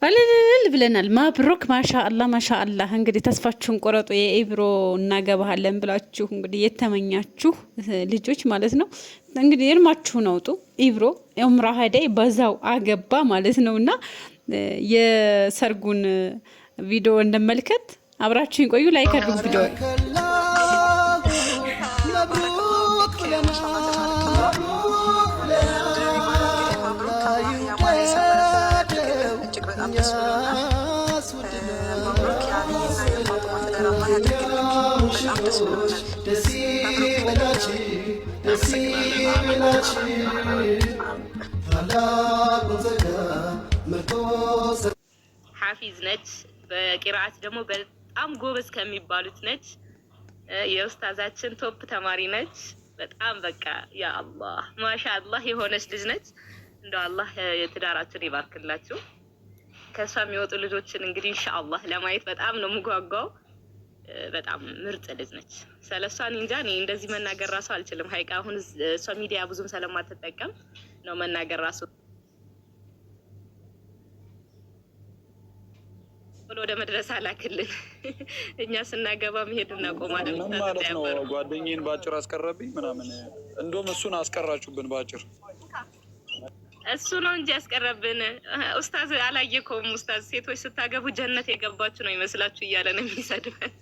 እልል ብለናል። ማብሩክ ማሻአላህ። እንግዲህ ተስፋችሁን ቆረጡ። የኢብሮ እናገባሃለን ብላችሁ እንግዲህ የተመኛችሁ ልጆች ማለት ነው እንግዲህ እርማችሁን አውጡ። ኢብሮ ኡምራ ሄደ በዛው አገባ ማለት ነውና የሰርጉን ቪዲዮ እንመልከት። አብራችሁን ቆዩ። ላይክ አድርጉ ቪዲዮ ሐፊዝ ነች። በቂራአት ደግሞ በጣም ጎበዝ ከሚባሉት ነች። የኡስታዛችን ቶፕ ተማሪ ነች። በጣም በቃ ያ አላህ ማሻአላህ የሆነች ልጅ ነች። እንደው አላህ የትዳራችሁን ይባርክላችሁ። ከሷ የሚወጡ ልጆችን እንግዲህ ኢንሻአላህ ለማየት በጣም ነው የምጓጓው። በጣም ምርጥ ልጅ ነች። ስለሷን እንጃ እኔ እንደዚህ መናገር ራሱ አልችልም። ሀይቃ አሁን እሷ ሚዲያ ብዙም ስለማትጠቀም ነው መናገር ራሱ ወደ መድረስ አላክልን። እኛ ስናገባ መሄድ እናቆማለን ማለት ነው። ጓደኛዬን ባጭር አስቀረብኝ ምናምን። እንደውም እሱን አስቀራችሁብን ባጭር። እሱ ነው እንጂ ያስቀረብን። ኡስታዝ አላየከውም? ኡስታዝ ሴቶች ስታገቡ ጀነት የገባችሁ ነው ይመስላችሁ እያለ ነው የሚሰድበን።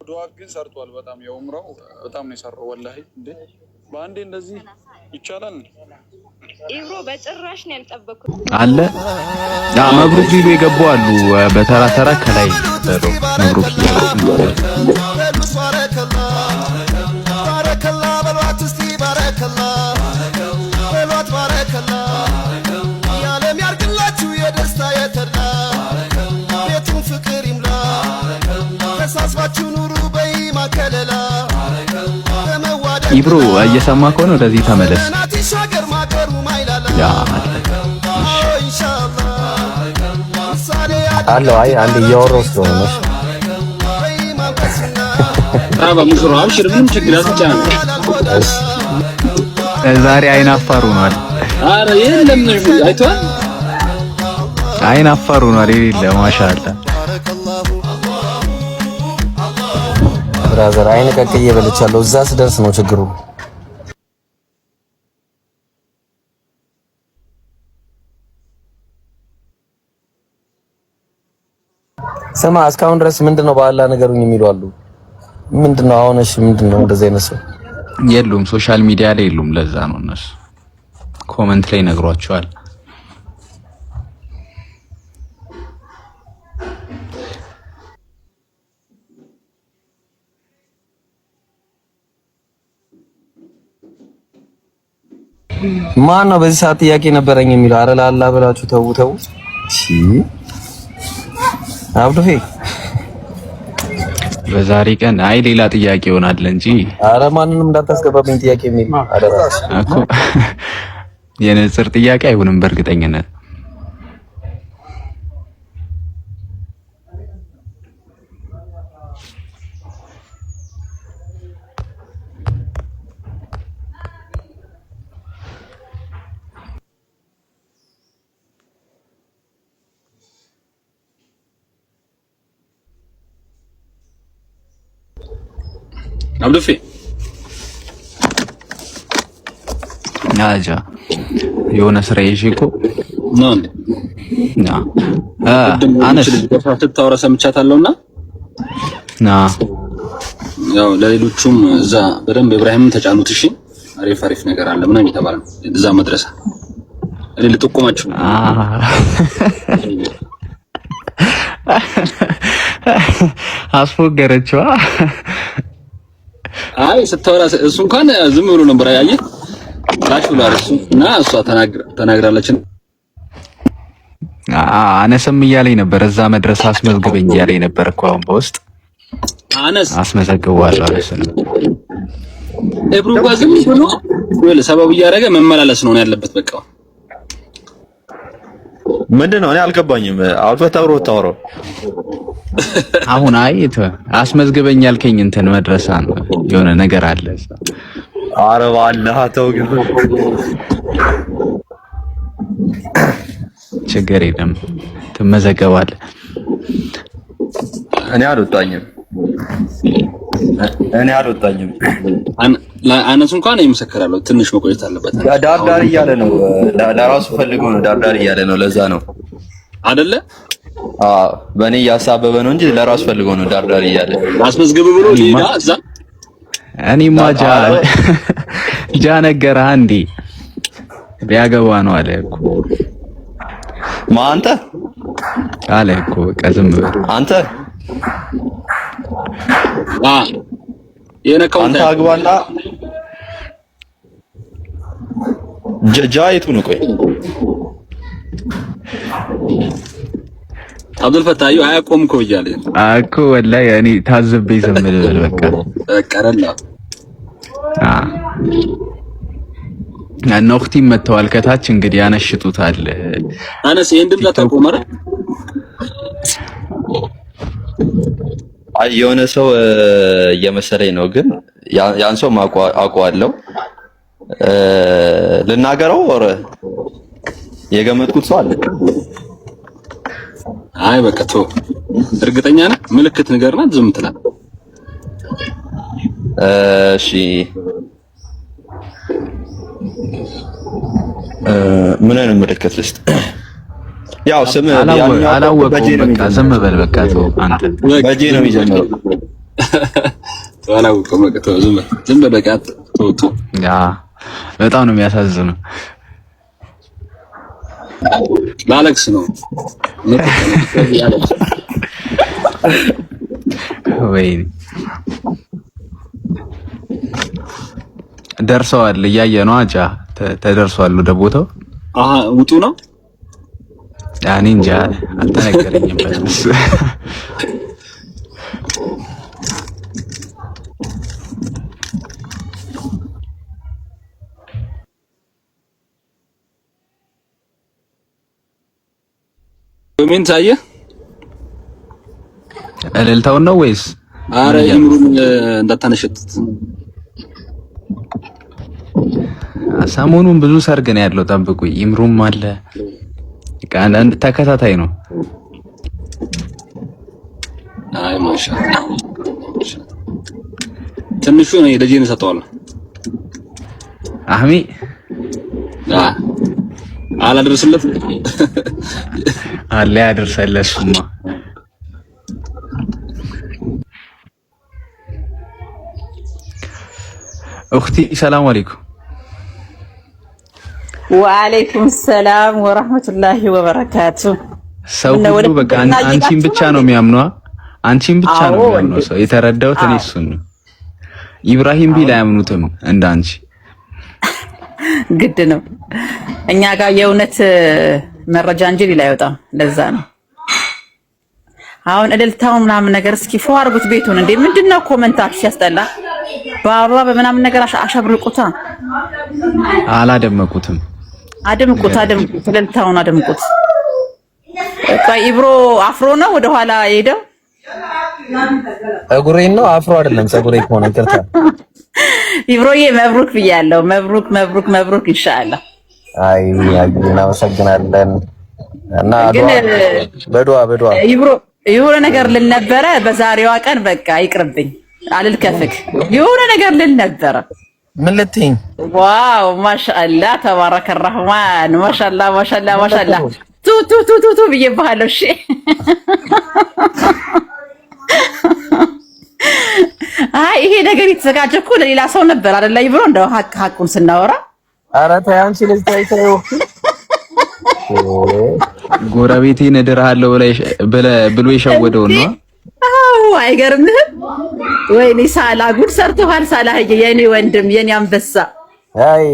ዱዓ ግን ሰርቷል። በጣም የኡምራው በጣም ነው የሰራው ወላሂ። እንዴ በአንዴ እንደዚህ ይቻላል? ኢብሮ በጭራሽ ነው ያልጠበኩት አለ። ያ መብሩክ ሊሉ የገቡ አሉ። በተራ ተራ ከላይ መብሩክ ኢብሮ እየሰማ ከሆነ ወደዚህ ተመለስ። ያ አለው። አይ አንድ እያወራሁ ስለሆነ ሙሽራ አብሽር፣ ምንም ችግር አትጫን። ዛሬ አይን አፋር ሆኗል። አረ የለም አይቷል። አይን አፋር ሆኗል። የሌለ ማሻአላ ብራዘር አይን ቀቅዬ በልቻለሁ። እዛ ስደርስ ነው ችግሩ። ስማ እስካሁን ድረስ ምንድነው በአላህ ነገሩኝ የሚሉ አሉ። ምንድነው አሁን? እሺ ምንድነው እንደዚህ አይነት ሰው የሉም፣ ሶሻል ሚዲያ ላይ የሉም። ለዛ ነው እነሱ ኮመንት ላይ ነግሯቸዋል። ማን ነው በዚህ ሰዓት ጥያቄ ነበረኝ የሚለው? አረ ለአላህ ብላችሁ ተው። እሺ አብዱፌ በዛሬ ቀን አይ ሌላ ጥያቄ ይሆናል እንጂ አረ ማንንም እንዳታስገባብኝ ጥያቄ የሚል አደራ እኮ የነጽር ጥያቄ አይሆንም በእርግጠኝነት። አብዱፌ አጃ የሆነ ስራ ይሽኮ ነው አነስ ልታወራ ሰምቻታለሁና ያው ለሌሎቹም እዛ በደንብ ኢብራሂምን ተጫኑት። እሺ አሪፍ ነገር አለ ምናምን የተባለ ነው እዛ መድረሳ እኔ ልጠቁማችሁ። አስፎገረችዋ። አይ ስታወራ እሱ እንኳን ዝም ብሎ ነበር ያየ ላሽ ብሏል እሱ እና እሷ ተናግራለች። አነስም እያለኝ ነበር እዛ መድረስ አስመዝግበኝ እያለኝ ነበር እኮ አሁን በውስጥ አነስ አስመዘግበዋለሁ አለሰነ ኢብሩ ጋር ዝም ብሎ ወይ ለሰበብ እያደረገ መመላለስ ነው ያለበት። በቃ ምንድነው? እኔ አልገባኝም። አውጥተው ታወራው አሁን አይተ አስመዝግበኝ ያልከኝ እንትን መድረሳ ነው የሆነ ነገር አለ። ኧረ በአላህ ተው ግን ችግር የለም ትመዘገባለህ። እኔ አልወጣኝም። አነሱ እንኳን ይመሰክራለሁ። ትንሽ መቆየት አለበት። ዳርዳር እያለ ነው ለራሱ ፈልጎ ነው ዳርዳር እያለ ነው። ለዛ ነው አይደለ? አዎ በእኔ እያሳበበ ነው እንጂ ለራሱ ፈልጎ ነው ዳርዳር እያለ አስመዝግብ ብሎ ሊዳ እዛ እኔማ ጃ ነገረህ እንዴ? ቢያገባ ነው አለ እኮ አንተ አለ እኮ በቃ ዝም በል አንተ የነካው አንተ አግባና ጃይቱ ነው። ቆይ አብዱል ፈታዩ አያቆም እኮ እያለ እኮ ወላሂ እኔ ታዝቤ ዝም ልበል በቃ ቀረላ እና እህቴም መተዋል ከታች እንግዲህ ያነሽጡታል። አነስ ይሄን ድምፅ አታቆመረ የሆነ ሰው እየመሰለኝ ነው፣ ግን ያን ሰው አውቀዋለሁ። ልናገረው ወረ የገመጥኩት ሰው አለ። አይ በቃ ተው። እርግጠኛ ነህ? ምልክት ንገርና ዝም ትላለህ። እሺ ምን አይነት ምልክት ልስጥ? ያው ስም አላወቀውም። በቃ ዝም በል በቃ ተው። አንተ በጄ ነው የሚጀምረው። አላወቀውም። በቃ ተው። ዝም በል በቃ ተው። ያ በጣም ነው የሚያሳዝነው። ላለቅስ ነው ወይ ደርሰዋል። እያየ ነው አጃ ተደርሷል ወደ ቦታው። ውጡ ነው ያኔ እንጃ አልተነገረኝም። በስ ምን ታየ? እልልታውን ነው ወይስ? አረ ይምሩን እንዳታነሽጡት። ሰሞኑን ብዙ ሰርግ ነው ያለው። ጠብቁ። ይምሩም አለ አንድ ተከታታይ ነው። አይ ማሻአላ ትንሹ ነው ለጄን ሰጠዋለሁ። አህሚ አላደረስለት አለ ያደርሰለሱማ። እኽቲ ሰላም አለይኩም። ወአለይኩም ሰላም ወራህመቱላሂ ወበረካቱ። ሰው ሁሉ በቃ አንቺን ብቻ ነው የሚያምነው። አንቺን ብቻ ነው የሚያምነው ሰው። የተረዳሁት እኔ እሱን ነው። ኢብራሂም ቢል አያምኑትም እንዳንቺ። ግድ ነው እኛ ጋር የእውነት መረጃ እንጂ ሌላ አይወጣም። ለዛ ነው አሁን እልልታው ምናምን ነገር እስኪ ፎ አድርጉት ቤቱን። እንዴ ምንድነው ኮመንታችሁ ሲያስጠላ። በአበባ በምናምን ነገር አሸብርቁታ። አላደመቁትም። አድምቁት። እልልታውን አድምቁት። ቆይ ኢብሮ አፍሮ ነው ወደ ኋላ ሄደው። ጸጉሬን ነው አፍሮ አይደለም። ጸጉሬ ከሆነ ይቅርታ። ኢብሮዬ መብሩክ ብያለሁ። መብሩክ ኢንሻአላህ። አይ እናመሰግናለን። እና በዱአ ኢብሮ የሆነ ነገር ልል ነበረ በዛሬዋ ቀን። በቃ ይቅርብኝ፣ አልልከፍክ። የሆነ ነገር ልል ነበረ። ምን ልትይኝ? ዋው ማሻአላ ተባረከ ረህማን። ማሻአላ ቱ ብዬብሃለሁ። እሺ አይ ይሄ ነገር የተዘጋጀ እኮ ለሌላ ሰው ነበር አይደል? ብሎ እንደው ሀቁን ስናወራ ኧረ ተይ አንቺ ልጅ ተይ። ጎረቤቴን እድርሃለሁ ብሎ የሸወደው ነው። አዎ አይገርምህም? ወይኔ ሳላ ጉድ ሰርተዋል። ሳላህዬ የኔ ወንድም የኔ አንበሳ። አይ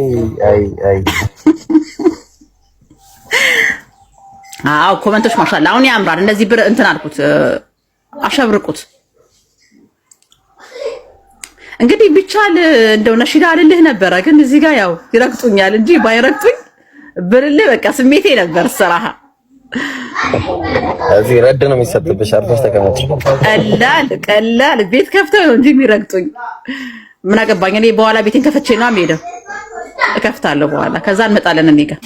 አዎ ኮመንቶች ማሻአላ አሁን ያምራል። እንደዚህ ብር እንትን አልኩት አሸብርቁት። እንግዲህ ቢቻል እንደው ነሽዳ አልልህ ነበረ፣ ግን እዚህ ጋር ያው ይረግጡኛል እንጂ ባይረግጡኝ ብልልህ በቃ ስሜቴ ነበር ሰራሃ። እዚህ ረድ ነው የሚሰጥብሽ። አርፈሽ ተቀመጭ። ቀላል ቤት ከፍተው ነው እንጂ የሚረግጡኝ ምን አገባኝ እኔ በኋላ ቤቴን ከፈቼ ነው የምሄደው። እከፍታለሁ በኋላ ከዛ እንመጣለን እኔ ጋር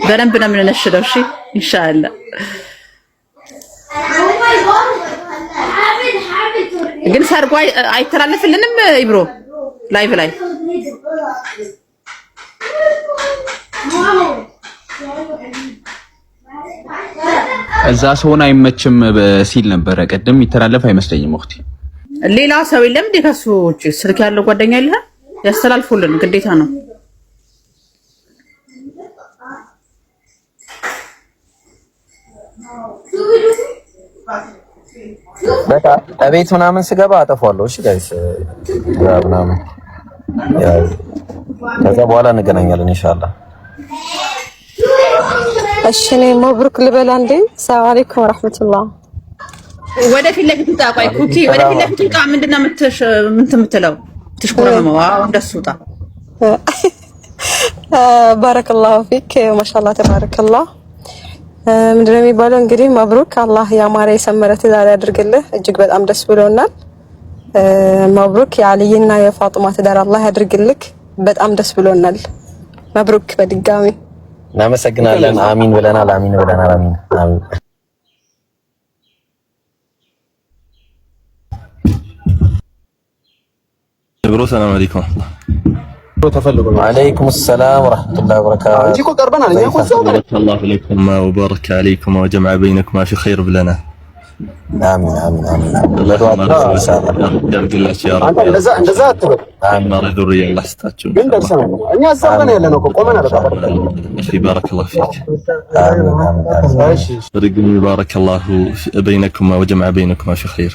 በደንብ ነው የምንነሽደው። እሺ ኢንሻአላህ። ግን ሰርጓ አይተላለፍልንም ኢብሮ ላይቭ ላይ እዛ ሰውን አይመችም ሲል ነበረ ቀደም ይተላለፍ አይመስለኝም ወክቲ ሌላ ሰው የለም እንዴ ከሱ ውጪ ስልክ ያለው ጓደኛ የለ ያስተላልፉልን ግዴታ ነው። በቃ እቤት ምናምን ስገባ አጠፋለሁ። እሺ ጋይስ ምናምን ያው ከዛ በኋላ እንገናኛለን ኢንሻአላህ። እሺ ነኝ መብሩክ ልበላ እንዴ። ሰላም አለይኩም ወራህመቱላህ። ወደፊት ለፊት ታቋይ ኩቲ ወደፊት ለፊት ጣ ምንድነው የምትለው ትሽኮረመው? አዎ እንደሱ ጣ ባረከላሁ ፊክ ማሻአላህ ተባረከላህ። ምንድነው የሚባለው እንግዲህ መብሩክ አላህ ያማረ የሰመረ ትዳር ያድርግልህ። እጅግ በጣም ደስ ብሎናል። መብሩክ የአልይና የፋጡማ ትዳር አላህ ያድርግልህ። በጣም ደስ ብሎናል። መብሩክ በድጋሚ እናመሰግናለን። አሚን ብለናል። አሚን ብለናል። አሚን አሚን። ብሮ ሰላም አለይኩም وعليكم السلام ورحمة الله وبركاته. أنتيكو قربنا الله عليكم وبارك عليكم وجمع بينكما في خير بلنا. آمين آمين آمين. الله يرضى الله يا رب. أنت جزاء آمين. ذرية الله يستاجر. من درسنا؟ أني أزعلنا يلا نكون قمنا بقى. أخي بارك الله فيك. آمين آمين. بارك الله بينكما وجمع بينكما في خير.